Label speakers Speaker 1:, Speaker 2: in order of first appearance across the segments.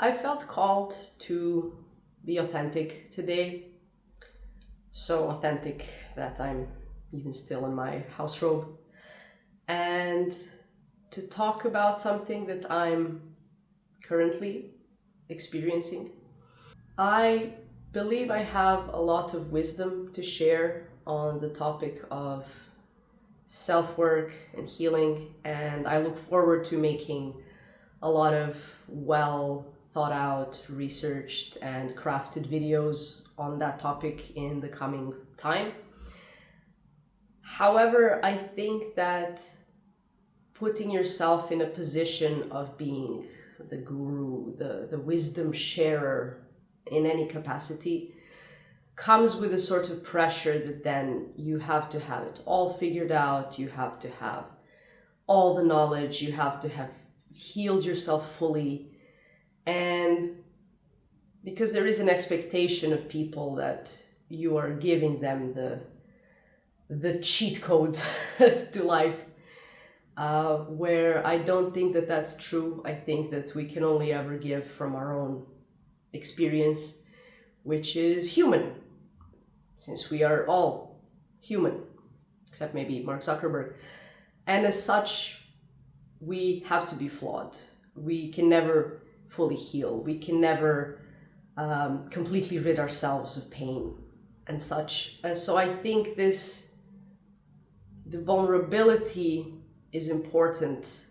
Speaker 1: I felt called to be authentic today. So authentic that I'm even still in my house robe. And to talk about something that I'm currently experiencing. I believe I have a lot of wisdom to share on the topic of self-work and healing, and I look forward to making a lot of well thought out, researched, and crafted videos on that topic in the coming time. However, I think that putting yourself in a position of being the guru, the wisdom sharer in any capacity, comes with a sort of pressure that then you have to have it all figured out, you have to have all the knowledge, you have to have healed yourself fully. And because there is an expectation of people that you are giving them the cheat codes to life, where I don't think that that's true. I think that we can only ever give from our own experience, which is human, since we are all human, except maybe Mark Zuckerberg. And as such, we have to be flawed. We can never fully heal. We can never completely rid ourselves of pain and such. So I think the vulnerability is important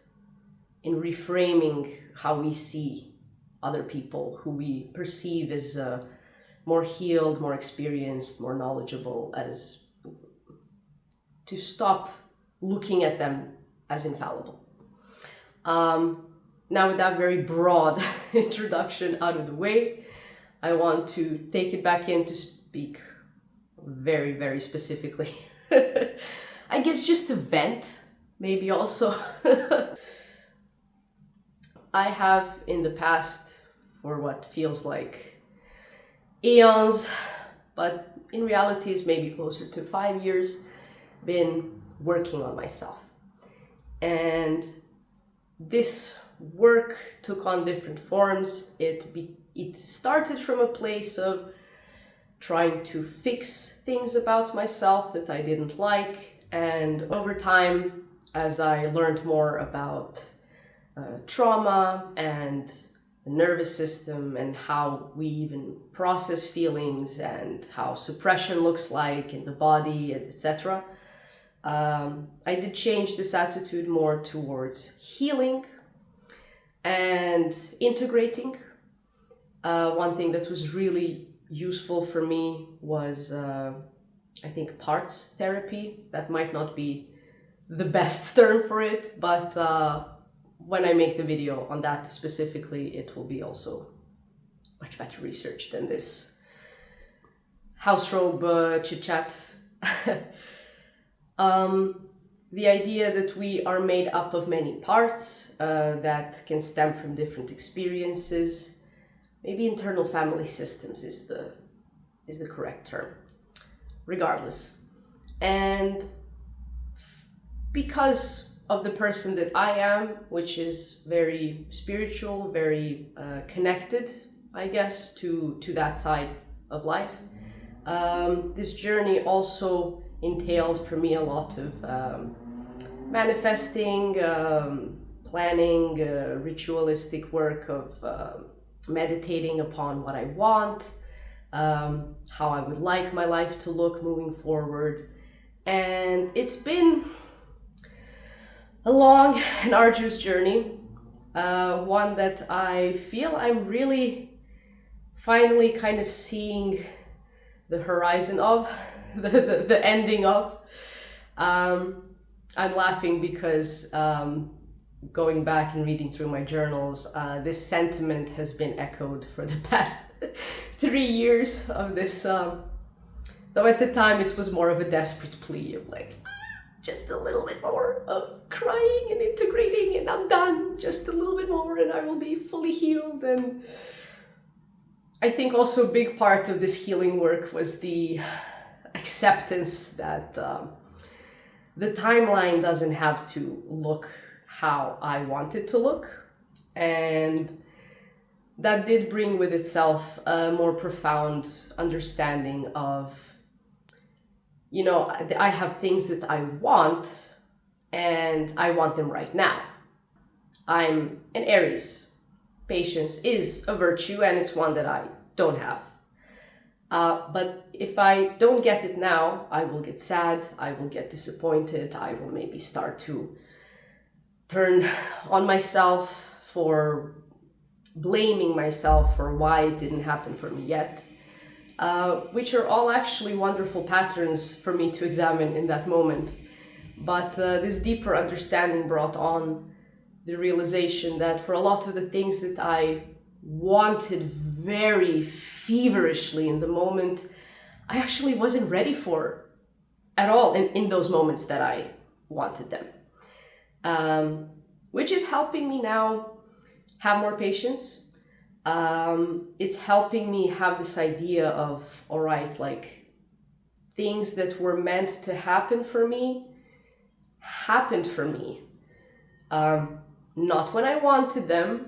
Speaker 1: in reframing how we see other people who we perceive as more healed, more experienced, more knowledgeable, as to stop looking at them as infallible. Now, with that very broad introduction out of the way, I want to take it back in to speak very, very specifically. I guess just to vent, maybe also. I have in the past, for what feels like eons, but in reality is maybe closer to 5 years, been working on myself. And this work took on different forms. It started from a place of trying to fix things about myself that I didn't like, and over time, as I learned more about trauma and the nervous system and how we even process feelings and how suppression looks like in the body, etc., I did change this attitude more towards healing and integrating. One thing that was really useful for me was, I think, parts therapy. That might not be the best term for it, but when I make the video on that specifically, it will be also much better researched than this house robe chit chat. The idea that we are made up of many parts that can stem from different experiences. Maybe internal family systems is the correct term, regardless. And because of the person that I am, which is very spiritual, very connected, I guess, to that side of life, this journey also entailed for me a lot of manifesting, planning, ritualistic work of meditating upon what I want, how I would like my life to look moving forward. And it's been a long and arduous journey, one that I feel I'm really finally kind of seeing the horizon of, the ending of. I'm laughing because going back and reading through my journals, this sentiment has been echoed for the past 3 years of this. Though at the time it was more of a desperate plea of like, just a little bit more of crying and integrating and I'm done, just a little bit more and I will be fully healed. And I think also a big part of this healing work was the acceptance that the timeline doesn't have to look how I want it to look. And that did bring with itself a more profound understanding of, I have things that I want, and I want them right now. I'm an Aries. Patience is a virtue, and it's one that I don't have. But if I don't get it now, I will get sad, I will get disappointed, I will maybe start to turn on myself for blaming myself for why it didn't happen for me yet, which are all actually wonderful patterns for me to examine in that moment. But this deeper understanding brought on the realization that for a lot of the things that I wanted very feverishly in the moment, I actually wasn't ready for at all in those moments that I wanted them, which is helping me now have more patience. It's helping me have this idea of, all right, like things that were meant to happen for me happened for me. Not when I wanted them,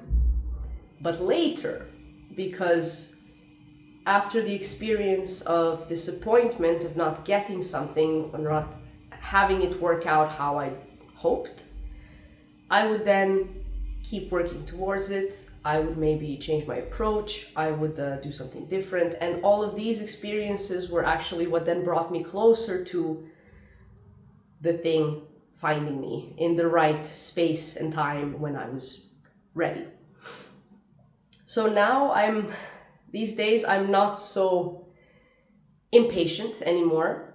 Speaker 1: but later, because after the experience of disappointment, of not getting something or not having it work out how I hoped, I would then keep working towards it. I would maybe change my approach. I would do something different. And all of these experiences were actually what then brought me closer to the thing finding me in the right space and time when I was ready. So now these days I'm not so impatient anymore.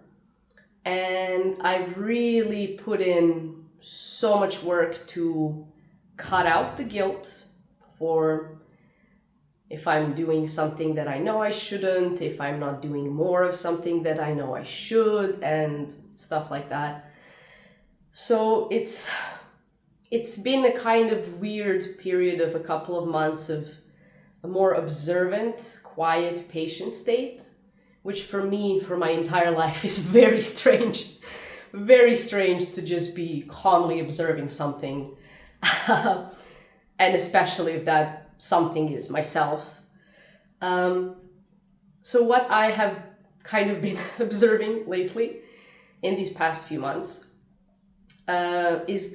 Speaker 1: And I've really put in so much work to cut out the guilt for if I'm doing something that I know I shouldn't, if I'm not doing more of something that I know I should, and stuff like that. So it's been a kind of weird period of a couple of months of a more observant, quiet, patient state, which for me, for my entire life, is very strange. Very strange to just be calmly observing something. And especially if that something is myself. So what I have kind of been observing lately in these past few months is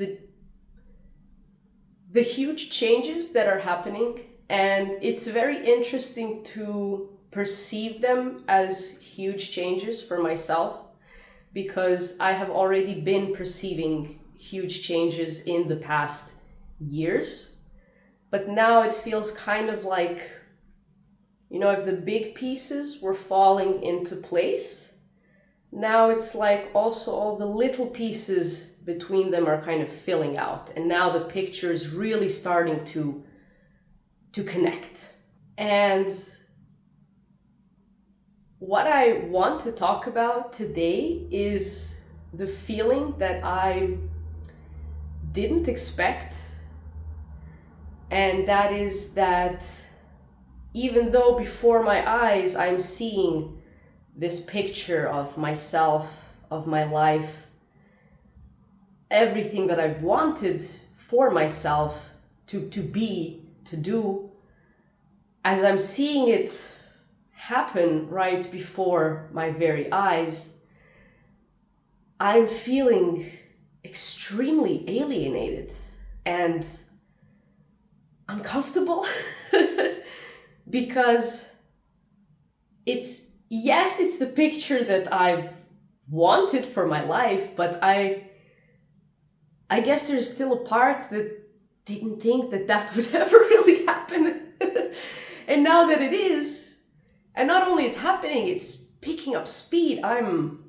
Speaker 1: the huge changes that are happening. And it's very interesting to perceive them as huge changes for myself, because I have already been perceiving huge changes in the past years. But now it feels kind of like, if the big pieces were falling into place, now it's like also all the little pieces between them are kind of filling out. And now the picture is really starting to connect. And what I want to talk about today is the feeling that I didn't expect. And that is that even though before my eyes I'm seeing this picture of myself, of my life, everything that I've wanted for myself to be, to do, as I'm seeing it happen right before my very eyes, I'm feeling extremely alienated and uncomfortable because it's the picture that I've wanted for my life, but I guess there's still a part that didn't think that would ever really happen. And now that it is, and not only it's happening, it's picking up speed, I'm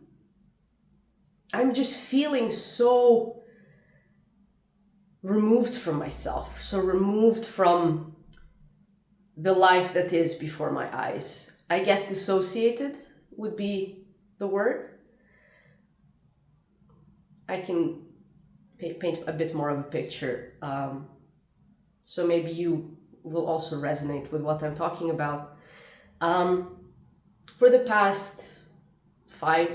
Speaker 1: just feeling so removed from myself, so removed from the life that is before my eyes. I guess dissociated would be the word. I can paint a bit more of a picture, so maybe you will also resonate with what I'm talking about. For the past 5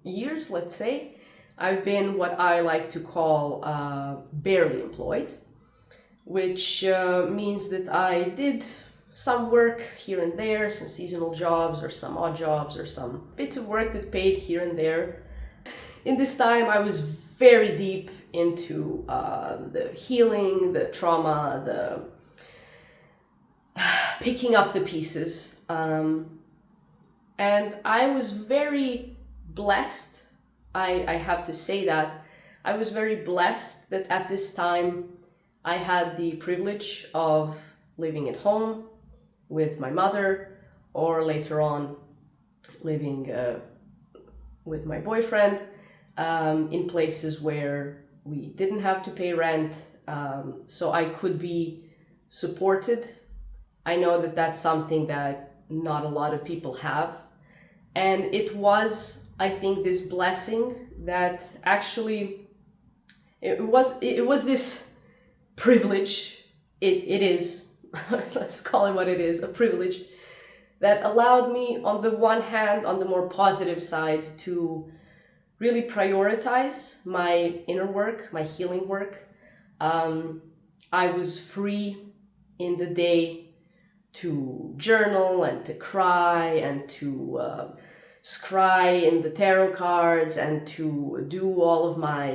Speaker 1: years, let's say, I've been what I like to call barely employed, which means that I did some work here and there, some seasonal jobs or some odd jobs or some bits of work that paid here and there. In this time, I was very deep into the healing, the trauma, the picking up the pieces. And I was very blessed. I have to say that. I was very blessed that at this time I had the privilege of living at home with my mother, or later on living with my boyfriend in places where we didn't have to pay rent, so I could be supported. I know that that's something that not a lot of people have, and it was, I think, this blessing that actually it was this privilege. It is let's call it what it is, a privilege that allowed me, on the one hand, on the more positive side, to really prioritize my inner work, my healing work. I was free in the day to journal and to cry and to scry in the tarot cards and to do all of my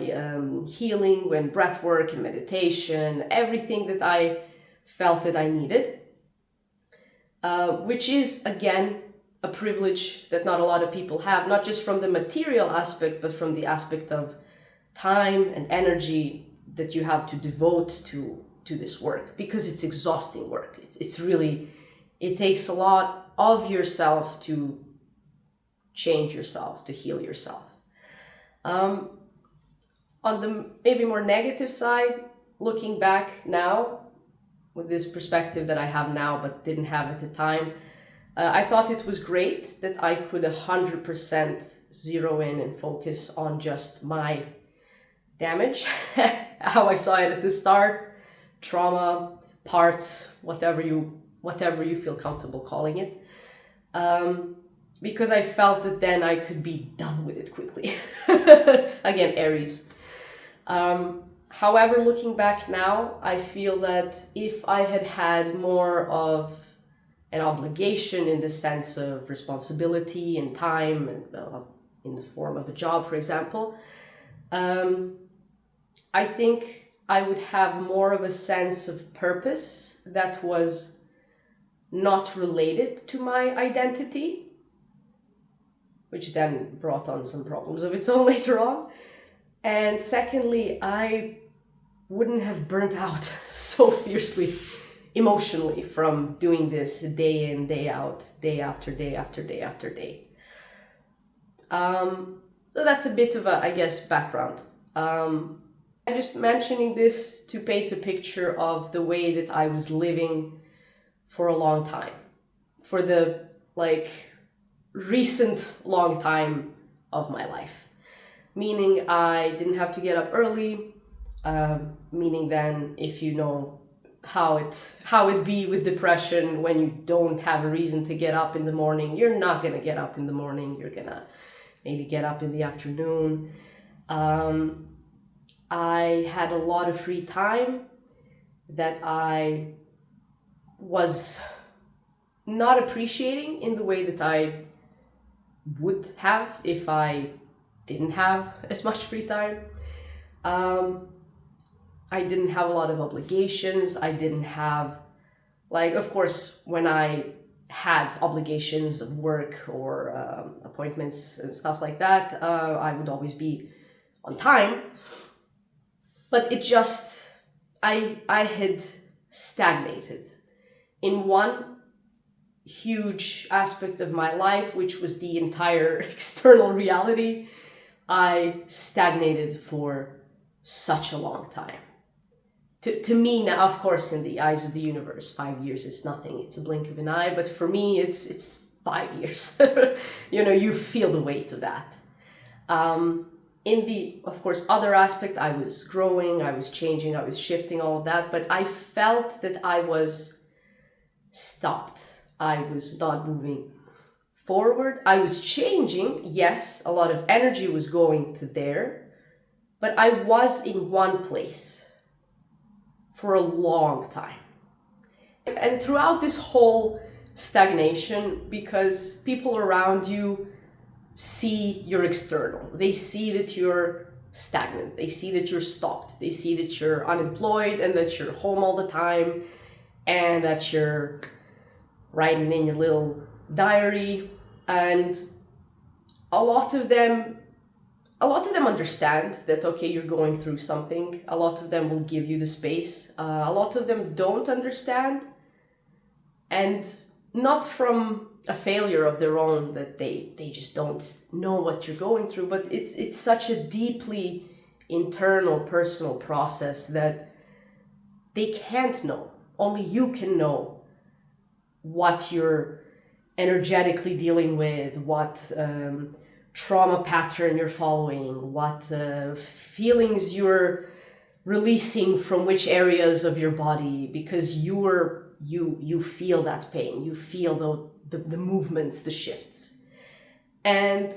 Speaker 1: healing and breath work and meditation, everything that I felt that I needed, which is, again, a privilege that not a lot of people have, not just from the material aspect, but from the aspect of time and energy that you have to devote to this work, because it's exhausting work. It's really, it takes a lot of yourself to change yourself, to heal yourself. On the maybe more negative side, looking back now, with this perspective that I have now but didn't have at the time, I thought it was great that I could 100% zero in and focus on just my damage, how I saw it at the start, trauma, parts, whatever you feel comfortable calling it, because I felt that then I could be done with it quickly. Again, Aries. However, looking back now, I feel that if I had had more of an obligation in the sense of responsibility and time, and in the form of a job, for example, I think I would have more of a sense of purpose that was not related to my identity, which then brought on some problems of its own later on. And secondly, I wouldn't have burnt out so fiercely emotionally from doing this day in, day out, day after day after day after day. So that's a bit of a, I guess, background. I'm just mentioning this to paint a picture of the way that I was living for a long time, for the recent long time of my life. Meaning I didn't have to get up early, meaning then if you know how it be with depression, when you don't have a reason to get up in the morning, you're not gonna get up in the morning, you're gonna maybe get up in the afternoon. I had a lot of free time that I was not appreciating in the way that I would have if I didn't have as much free time. I didn't have a lot of obligations. I didn't have, of course, when I had obligations of work or appointments and stuff like that, I would always be on time. But it just, I had stagnated in one huge aspect of my life, which was the entire external reality. I stagnated for such a long time. To me now, of course, in the eyes of the universe, 5 years is nothing. It's a blink of an eye. But for me, it's 5 years. You feel the weight of that. In the, of course, other aspect, I was growing, I was changing, I was shifting, all of that. But I felt that I was stopped. I was not moving forward. I was changing. Yes, a lot of energy was going to there. But I was in one place for a long time. And throughout this whole stagnation, because people around you see your external, they see that you're stagnant, they see that you're stopped, they see that you're unemployed and that you're home all the time and that you're writing in your little diary. And a lot of them understand that, okay, you're going through something. A lot of them will give you the space. A lot of them don't understand, and not from a failure of their own, that they just don't know what you're going through, but it's such a deeply internal, personal process that they can't know. Only you can know what you're energetically dealing with, what trauma pattern you're following, what feelings you're releasing from which areas of your body, because you feel that pain, you feel the movements, the shifts. And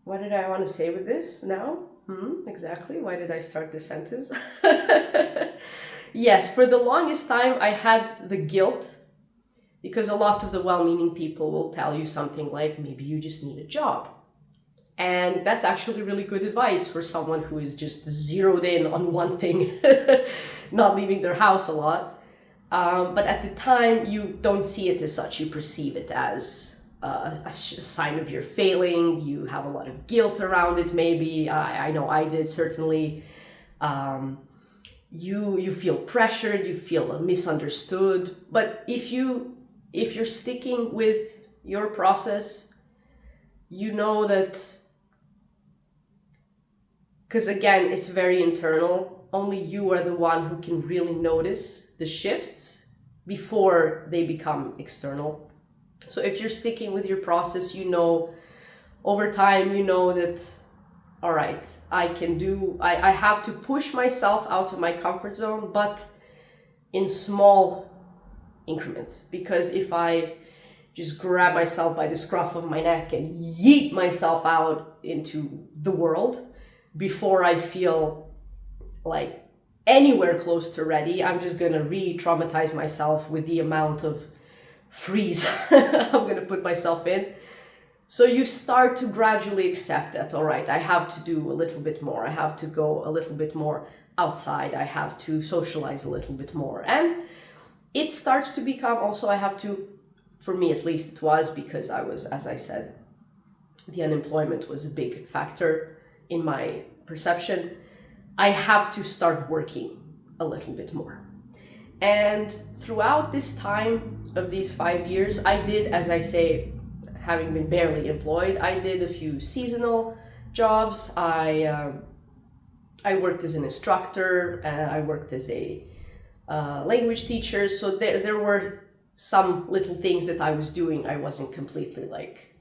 Speaker 1: what did I want to say with this now? Exactly. Why did I start this sentence? Yes, for the longest time I had the guilt, because a lot of the well-meaning people will tell you something like, maybe you just need a job. And that's actually really good advice for someone who is just zeroed in on one thing, not leaving their house a lot. But at the time, you don't see it as such. You perceive it as a sign of your failing. You have a lot of guilt around it, maybe. I know I did, certainly. You feel pressured, you feel misunderstood. But if you're sticking with your process, you know that, because again, it's very internal. Only you are the one who can really notice the shifts before they become external. So if you're sticking with your process, you know, over time, you know that, all right, I have to push myself out of my comfort zone, but in small increments. Because if I just grab myself by the scruff of my neck and yeet myself out into the world before I feel like anywhere close to ready, I'm just gonna re-traumatize myself with the amount of freeze I'm gonna put myself in. So you start to gradually accept that, all right, I have to do a little bit more, I have to go a little bit more outside, I have to socialize a little bit more. And it starts to become also, I have to, for me at least it was, because I was, as I said, the unemployment was a big factor in my perception. I have to start working a little bit more. And throughout this time of these 5 years, I did, as I say, having been barely employed, I did a few seasonal jobs. I worked as an instructor, I worked as a language teacher. So there were some little things that I was doing. I wasn't completely like,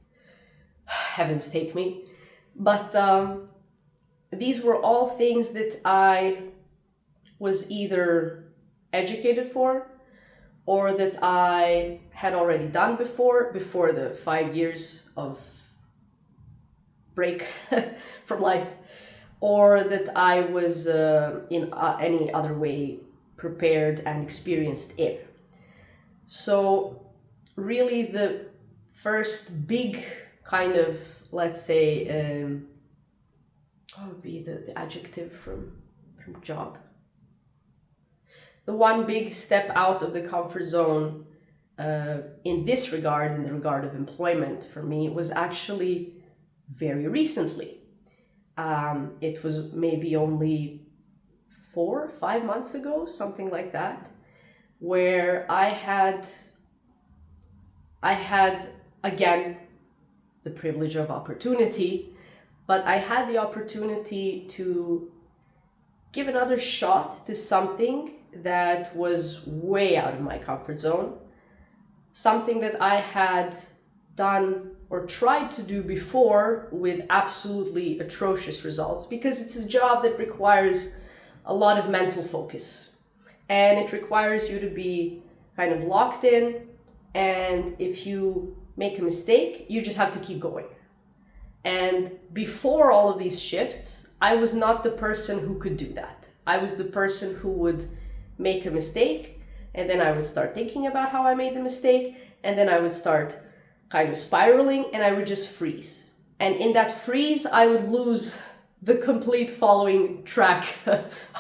Speaker 1: heavens take me. But these were all things that I was either educated for, or that I had already done before the 5 years of break from life, or that I was in any other way prepared and experienced in. So really the first big kind of, let's say, what would be the adjective from job? The one big step out of the comfort zone in this regard, in the regard of employment for me, was actually very recently. It was maybe only 4 or 5 months ago, something like that, where I had again the privilege of opportunity, but I had the opportunity to give another shot to something that was way out of my comfort zone, something that I had done or tried to do before with absolutely atrocious results, because it's a job that requires a lot of mental focus, and it requires you to be kind of locked in, and if you make a mistake, you just have to keep going. And before all of these shifts, I was not the person who could do that. I was the person who would make a mistake, and then I would start thinking about how I made the mistake, and then I would start kind of spiraling, and I would just freeze. And in that freeze, I would lose the complete following track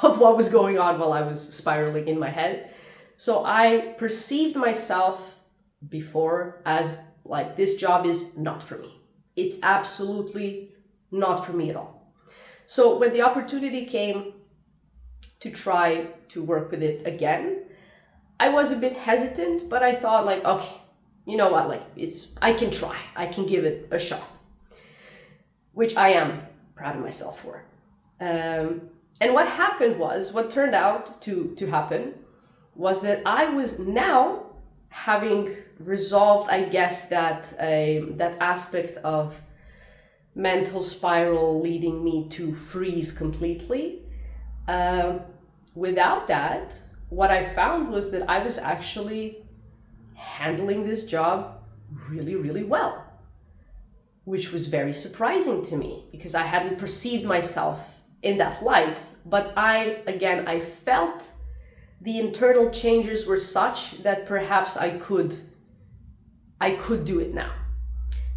Speaker 1: of what was going on while I was spiraling in my head. So I perceived myself before as like, this job is not for me. It's absolutely not for me at all. So when the opportunity came to try to work with it again, I was a bit hesitant, but I thought like, okay, you know what, like I can try, I can give it a shot, which I am proud of myself for. And what turned out to happen was that I was now having resolved, I guess, that aspect of mental spiral leading me to freeze completely. Without that, what I found was that I was actually handling this job really, really well, which was very surprising to me because I hadn't perceived myself in that light. But I felt the internal changes were such that perhaps I could do it now.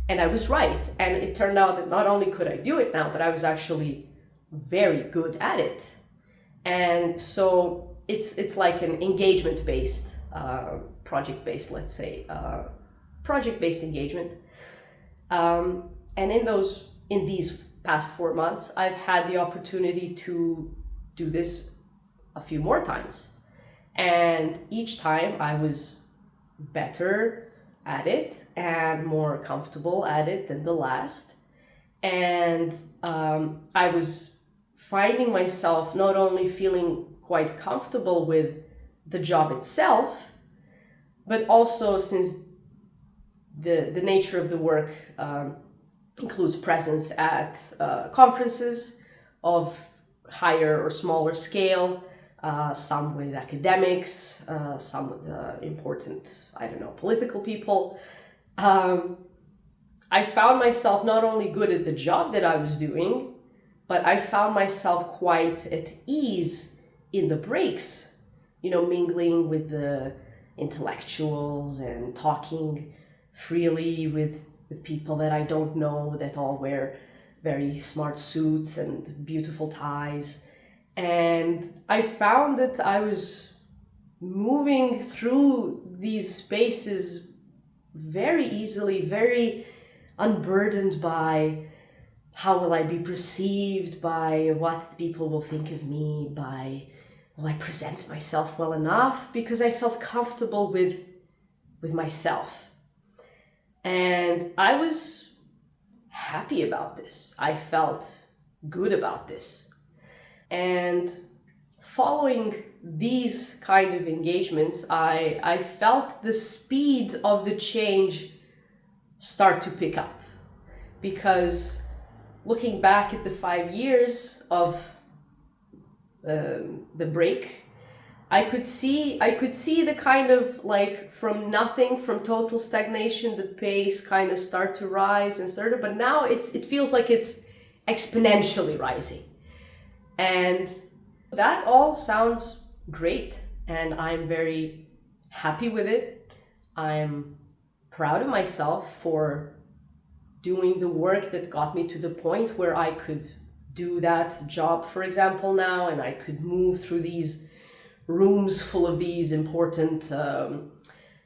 Speaker 1: And I was right. And it turned out that not only could I do it now, but I was actually very good at it. And so it's like an engagement-based, project-based, let's say, project-based engagement. And in these past 4 months, I've had the opportunity to do this a few more times. And each time I was better at it and more comfortable at it than the last. And I was finding myself not only feeling quite comfortable with the job itself, but also, since the nature of the work includes presence at conferences of higher or smaller scale, some with academics, some with important, political people. I found myself not only good at the job that I was doing, but I found myself quite at ease in the breaks, mingling with the intellectuals and talking freely with people that I don't know, that all wear very smart suits and beautiful ties. And I found that I was moving through these spaces very easily, very unburdened by how will I be perceived, by what people will think of me, by will I present myself well enough, because I felt comfortable with myself. And I was happy about this. I felt good about this. And following these kind of engagements, I felt the speed of the change start to pick up. Because looking back at the 5 years of the break, I could see the kind of like from nothing, from total stagnation, the pace kind of start to rise and start, but now it feels like it's exponentially rising. And that all sounds great, and I'm very happy with it. I'm proud of myself for doing the work that got me to the point where I could do that job, for example, now, and I could move through these rooms full of these important,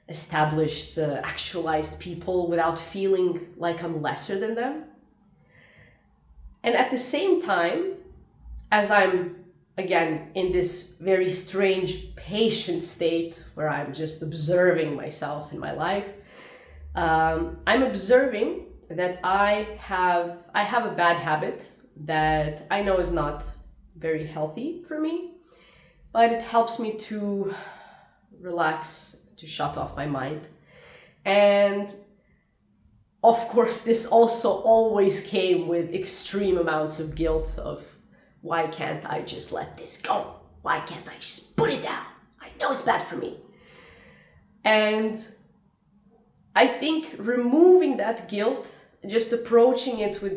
Speaker 1: established, actualized people without feeling like I'm lesser than them. And at the same time, as I'm, again, in this very strange patient state where I'm just observing myself in my life, I'm observing that I have a bad habit that I know is not very healthy for me, but it helps me to relax, to shut off my mind. And of course, this also always came with extreme amounts of guilt of, why can't I just let this go? Why can't I just put it down? I know it's bad for me. And I think removing that guilt, just approaching it with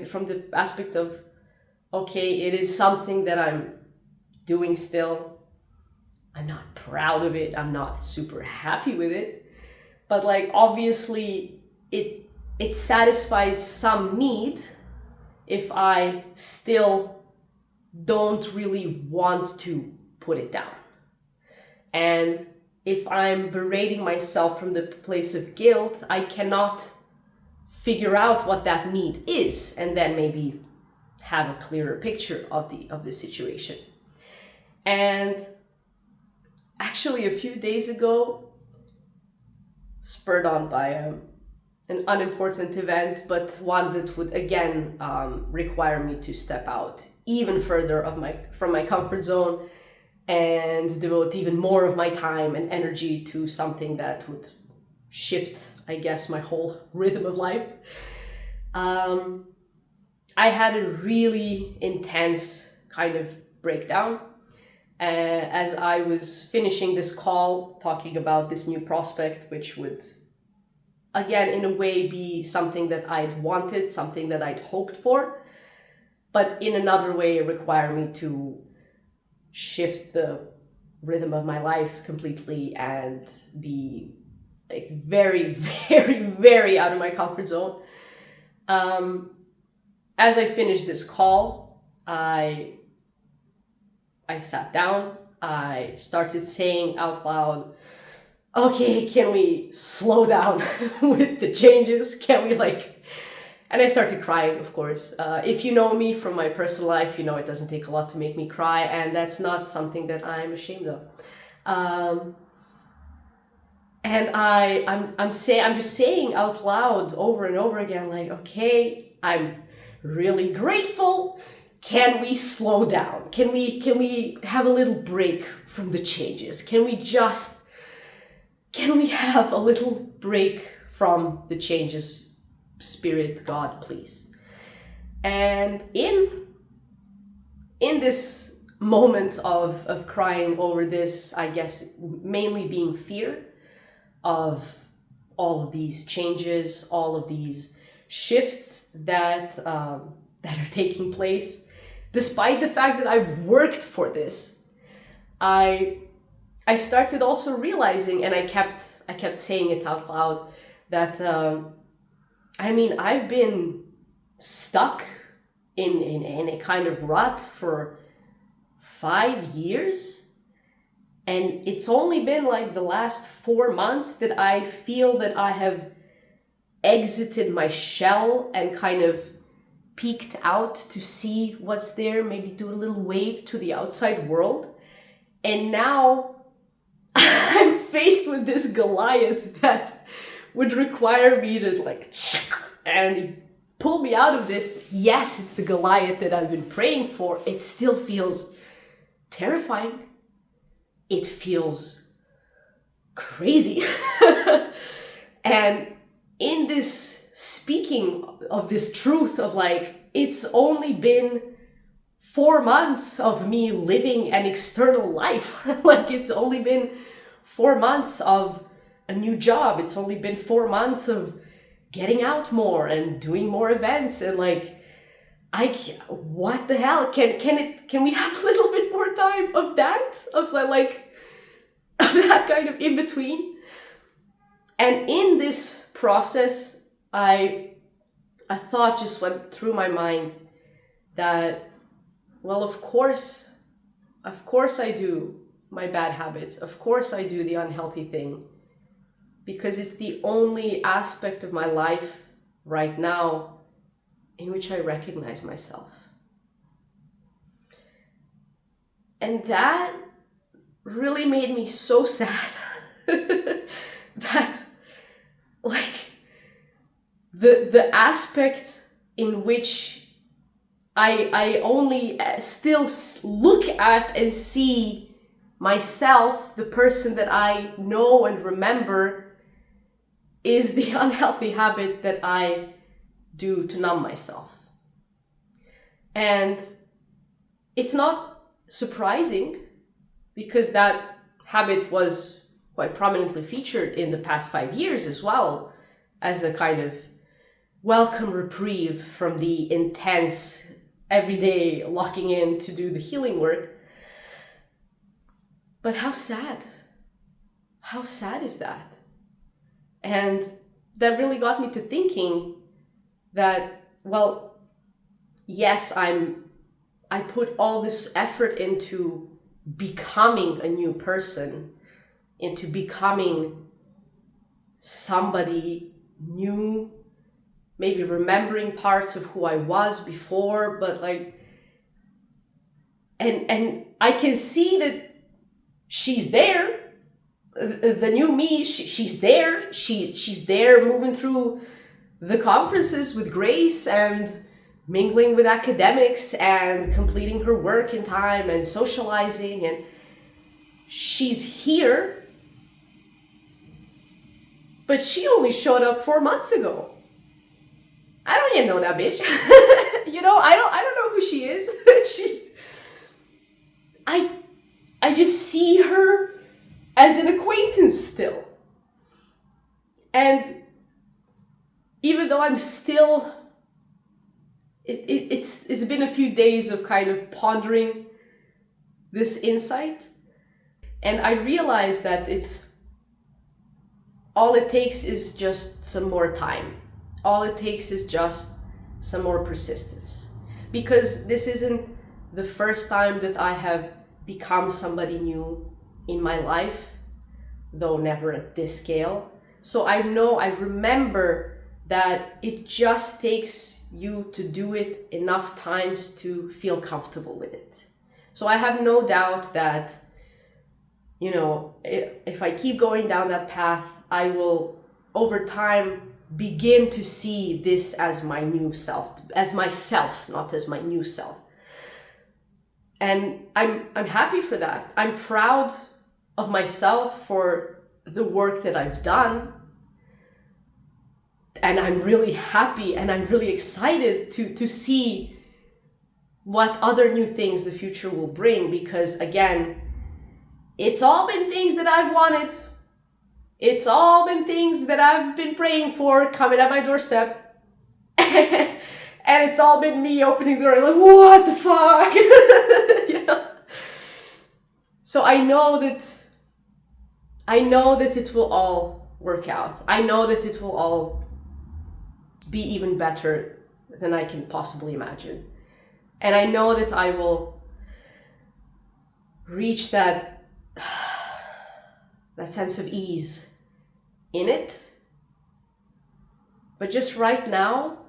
Speaker 1: from the aspect of, okay, it is something that I'm doing still. I'm not proud of it. I'm not super happy with it. But like, obviously, it satisfies some need if I still don't really want to put it down. And if I'm berating myself from the place of guilt, I cannot figure out what that need is and then maybe have a clearer picture of the situation. And actually a few days ago, spurred on by an unimportant event, but one that would again require me to step out even further from my comfort zone and devote even more of my time and energy to something that would shift, I guess, my whole rhythm of life. I had a really intense kind of breakdown as I was finishing this call talking about this new prospect, which would, again, in a way be something that I'd wanted, something that I'd hoped for, but in another way require me to shift the rhythm of my life completely and be like very, very, very out of my comfort zone. As I finished this call, I sat down, I started saying out loud, okay, can we slow down with the changes? Can we and I started crying, of course. If you know me from my personal life, you know it doesn't take a lot to make me cry, and that's not something that I'm ashamed of. And I'm just saying out loud over and over again, like, okay, I'm really grateful. Can we slow down? Can we have a little break from the changes? Can we have a little break from the changes? Spirit, God, please. And in this moment of crying over this, I guess mainly being fear of all of these changes, all of these shifts that are taking place, despite the fact that I've worked for this, I started also realizing, and I kept saying it out loud, that I've been stuck in a kind of rut for 5 years, and it's only been like the last 4 months that I feel that I have exited my shell and kind of peeked out to see what's there, maybe do a little wave to the outside world. And now I'm faced with this Goliath that would require me to and pull me out of this. Yes, it's the Goliath that I've been praying for. It still feels terrifying. It feels crazy. And in this speaking of this truth of it's only been 4 months of me living an external life. It's only been 4 months of a new job. It's only been 4 months of getting out more and doing more events. And what the hell? Can we have a little bit more time of that? Of that kind of in between? And in this process, a thought just went through my mind that, well, of course I do my bad habits. Of course I do the unhealthy thing, because it's the only aspect of my life right now in which I recognize myself. And that really made me so sad that the aspect in which I only still look at and see myself, the person that I know and remember, is the unhealthy habit that I do to numb myself. And it's not surprising, because that habit was quite prominently featured in the past 5 years as well, as a kind of welcome reprieve from the intense everyday locking in to do the healing work. But how sad? How sad is that? And that really got me to thinking that, well, yes, I put all this effort into becoming a new person, into becoming somebody new, maybe remembering parts of who I was before, but like, and I can see that she's there. The new me, she's there. She's there, moving through the conferences with grace and mingling with academics and completing her work in time and socializing, and she's here. But she only showed up 4 months ago. I don't even know that bitch. I don't know who she is. I just see her as an acquaintance still. And even though I'm still, it's been a few days of kind of pondering this insight, and I realized that all it takes is just some more time. All it takes is just some more persistence. Because this isn't the first time that I have become somebody new in my life, though never at this scale. So I remember that it just takes you to do it enough times to feel comfortable with it. So I have no doubt that, if I keep going down that path, I will, over time, begin to see this as my new self, as myself, not as my new self. And I'm happy for that. I'm proud of myself for the work that I've done. And I'm really happy and I'm really excited to see what other new things the future will bring, because again, it's all been things that I've wanted. It's all been things that I've been praying for coming at my doorstep. And it's all been me opening the door like, what the fuck? So I know that it will all work out. I know that it will all be even better than I can possibly imagine. And I know that I will reach that sense of ease in it. But just right now,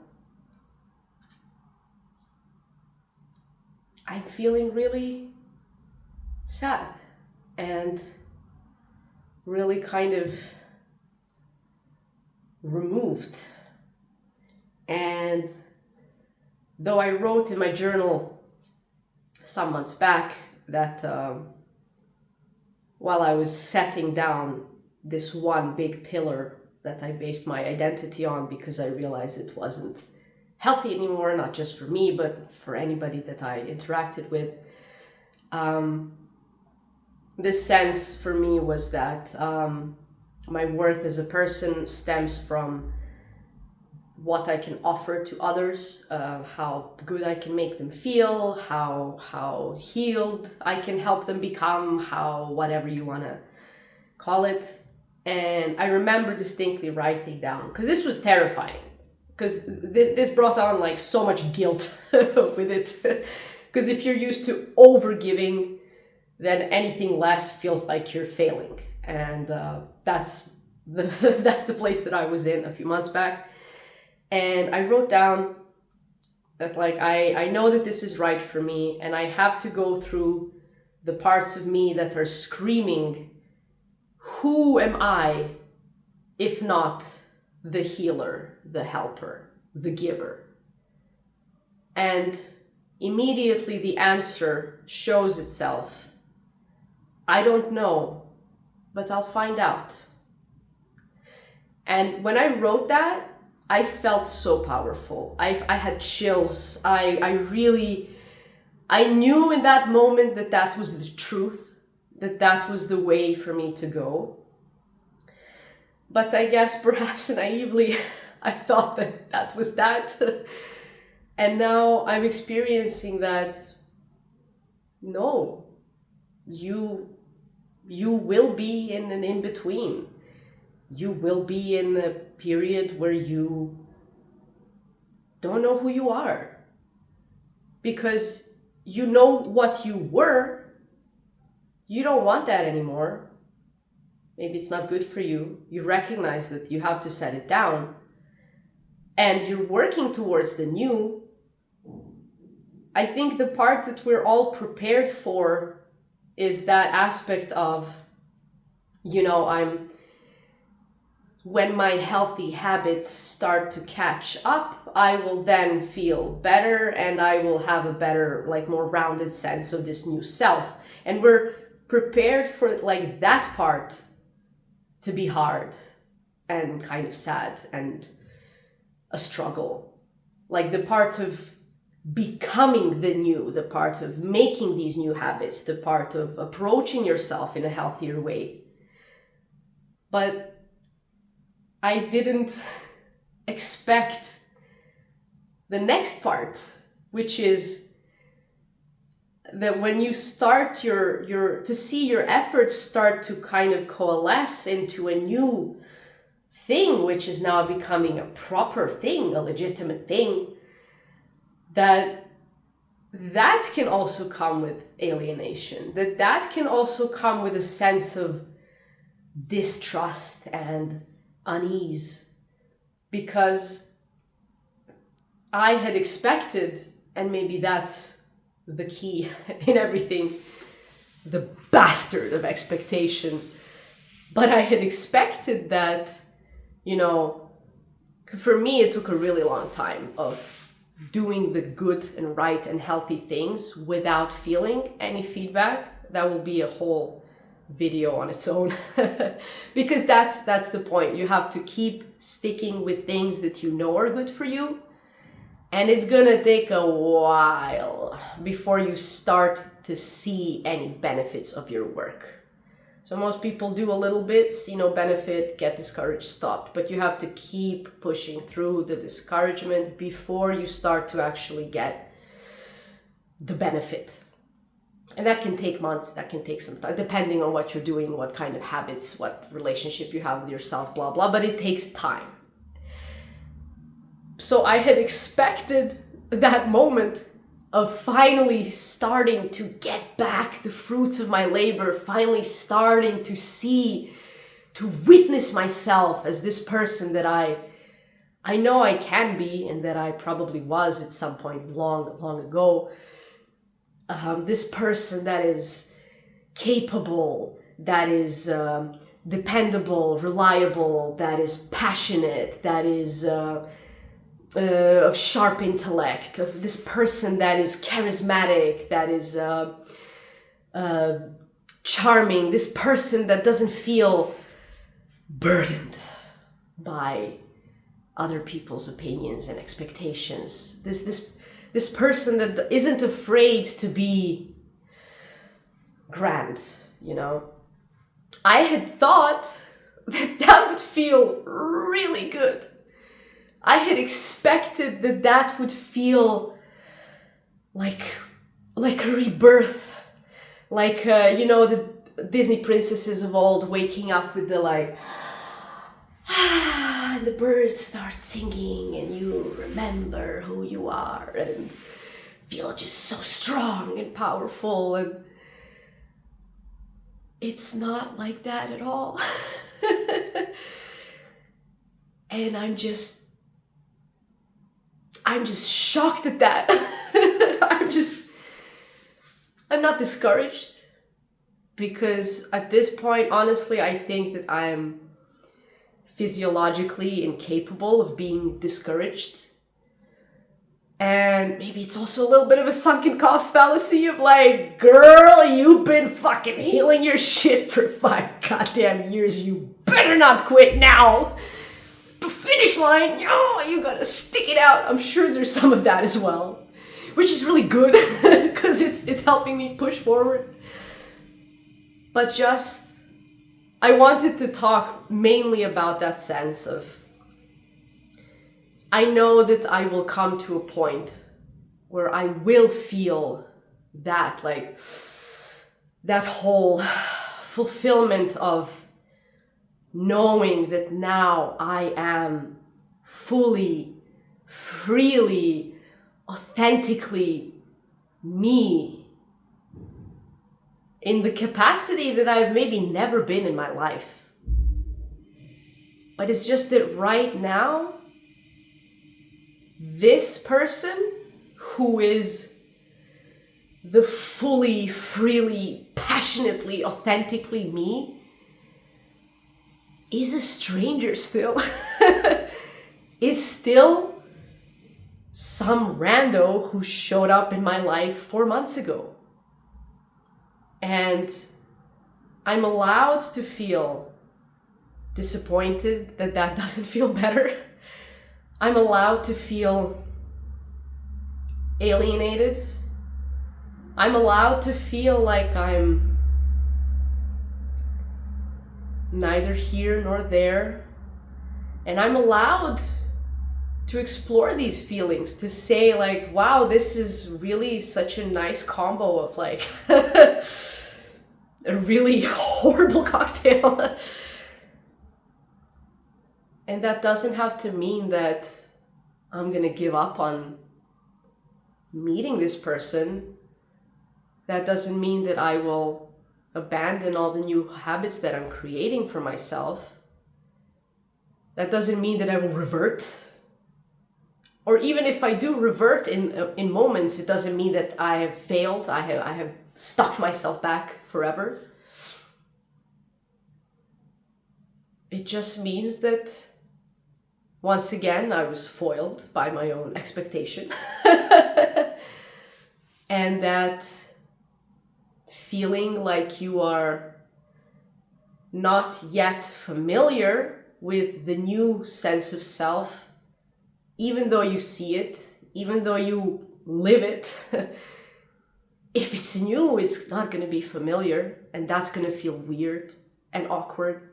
Speaker 1: I'm feeling really sad and really kind of removed. And though I wrote in my journal some months back that while I was setting down this one big pillar that I based my identity on, because I realized it wasn't healthy anymore, not just for me, but for anybody that I interacted with. This sense for me was that my worth as a person stems from what I can offer to others, how good I can make them feel, how healed I can help them become, how whatever you want to call it. And I remember distinctly writing down, because this was terrifying, because this brought on like so much guilt with it. Because if you're used to overgiving, then anything less feels like you're failing. And that's the place that I was in a few months back. And I wrote down that like I know that this is right for me, and I have to go through the parts of me that are screaming, who am I if not the healer, the helper, the giver? And immediately the answer shows itself. I don't know, but I'll find out. And when I wrote that, I felt so powerful. I had chills. I knew in that moment that was the truth, that was the way for me to go. But I guess perhaps naively, I thought that was that. And now I'm experiencing that, no, you you will be in an in-between. You will be in a period where you don't know who you are. Because you know what you were, you don't want that anymore. Maybe it's not good for you. You recognize that you have to set it down. And you're working towards the new. I think the part that we're all prepared for is that aspect of, when my healthy habits start to catch up, I will then feel better and I will have a better, more rounded sense of this new self. And we're prepared for that part to be hard and kind of sad and a struggle. The part of becoming the new, the part of making these new habits, the part of approaching yourself in a healthier way. But I didn't expect the next part, which is that when you start to see your efforts start to kind of coalesce into a new thing, which is now becoming a proper thing, a legitimate thing, that can also come with alienation, that can also come with a sense of distrust and unease, because I had expected, and maybe that's the key in everything, the bastard of expectation, but I had expected that, for me it took a really long time of doing the good and right and healthy things without feeling any feedback. That will be a whole video on its own because that's the point. You have to keep sticking with things that you know are good for you, and it's gonna take a while before you start to see any benefits of your work. So most people do a little bit, see no benefit, get discouraged, stopped. But you have to keep pushing through the discouragement before you start to actually get the benefit. And that can take months, that can take some time, depending on what you're doing, what kind of habits, what relationship you have with yourself, blah, blah, but it takes time. So I had expected that moment of finally starting to get back the fruits of my labor, finally starting to see, to witness myself as this person that I know I can be, and that I probably was at some point long, long ago. This person that is capable, that is dependable, reliable, that is passionate, that is of sharp intellect, of this person that is charismatic, that is charming, this person that doesn't feel burdened by other people's opinions and expectations, this person that isn't afraid to be grand, I had thought that would feel really good. I had expected that would feel like a rebirth, the Disney princesses of old waking up with the and the birds start singing and you remember who you are and feel just so strong and powerful, and it's not like that at all. And I'm just shocked at that. I'm not discouraged, because at this point, honestly, I think that I'm physiologically incapable of being discouraged. And maybe it's also a little bit of a sunken cost fallacy of girl, you've been fucking healing your shit for 5 goddamn years. You better not quit now. The finish line, you gotta stick it out. I'm sure there's some of that as well, which is really good because it's helping me push forward. But I wanted to talk mainly about that sense of, I know that I will come to a point where I will feel that, that whole fulfillment of knowing that now I am fully, freely, authentically me in the capacity that I've maybe never been in my life. But it's just that right now, this person who is the fully, freely, passionately, authentically me is a stranger still. Is still some rando who showed up in my life 4 months ago. And I'm allowed to feel disappointed that that doesn't feel better. I'm allowed to feel alienated. I'm allowed to feel like I'm neither here nor there. And I'm allowed to explore these feelings, to say like, wow, this is really such a nice combo of like a really horrible cocktail. And that doesn't have to mean that I'm gonna give up on meeting this person. That doesn't mean that I will abandon all the new habits that I'm creating for myself. That doesn't mean that I will revert. Or even if I do revert in moments, it doesn't mean that I have failed, I have stuck myself back forever. It just means that once again, I was foiled by my own expectation. And that feeling like you are not yet familiar with the new sense of self, even though you see it, even though you live it, if it's new, it's not going to be familiar, and that's going to feel weird and awkward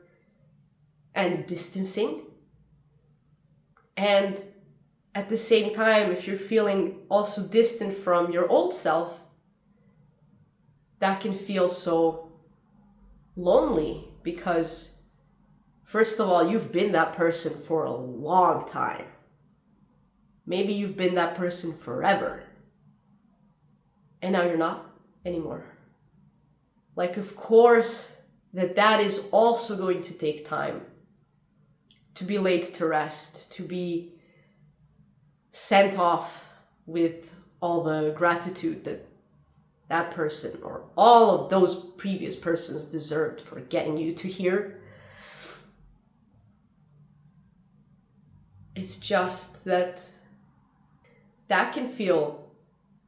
Speaker 1: and distancing. And at the same time, if you're feeling also distant from your old self, that can feel so lonely because, first of all, you've been that person for a long time. Maybe you've been that person forever. And now you're not anymore. Like, of course, that is also going to take time to be laid to rest, to be sent off with all the gratitude that that person or all of those previous persons deserved for getting you to here. It's just that can feel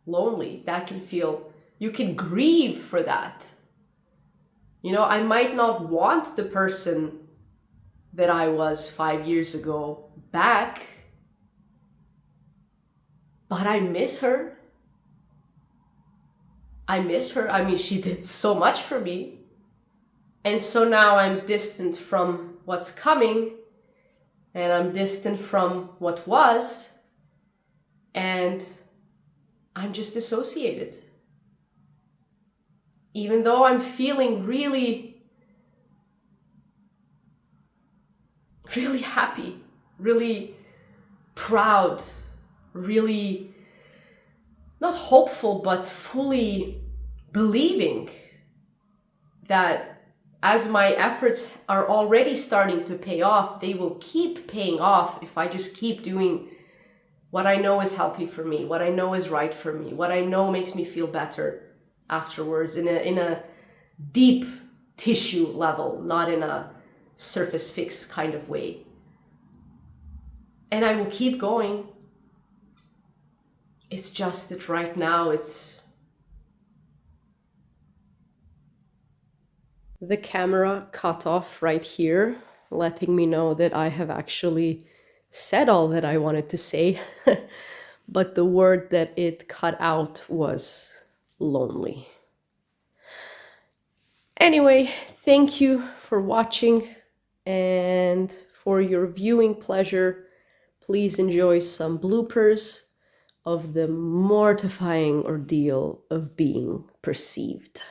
Speaker 1: lonely. That can feel, you can grieve for that. You know, I might not want the person that I was 5 years ago back, but I miss her. I miss her. I mean, she did so much for me. And so now I'm distant from what's coming, and I'm distant from what was, and I'm just dissociated. Even though I'm feeling really, really happy, really proud, really not hopeful, but fully believing that as my efforts are already starting to pay off, they will keep paying off if I just keep doing what I know is healthy for me, what I know is right for me, what I know makes me feel better afterwards in a deep tissue level, not in a surface fix kind of way. And I will keep going. It's just that right now it's the camera cut off right here, letting me know that I have actually said all that I wanted to say, but the word that it cut out was lonely. Anyway, thank you for watching, and for your viewing pleasure, please enjoy some bloopers of the mortifying ordeal of being perceived.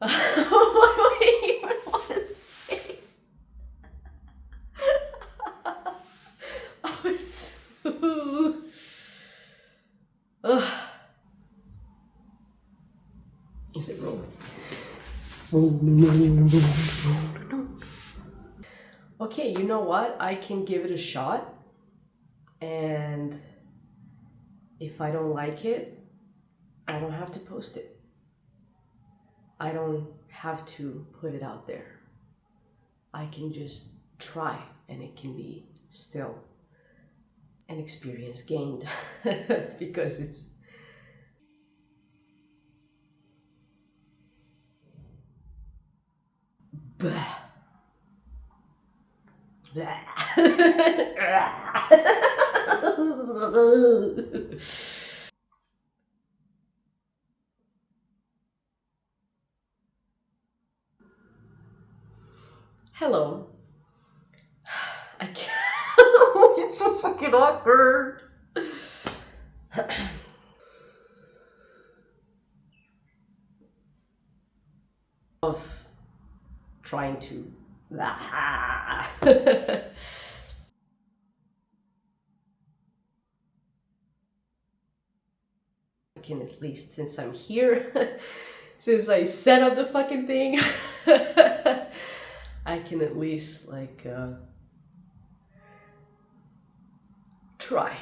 Speaker 1: What do I even want to say? Oh, it's... Is it rolling? Okay, you know what? I can give it a shot, and if I don't like it, I don't have to post it. I don't have to put it out there. I can just try, and it can be still an experience gained because it's Blah. Blah. Hello. I can't. It's so fucking awkward. Of trying to. I can at least, since I'm here, since I set up the fucking thing, I can at least like try.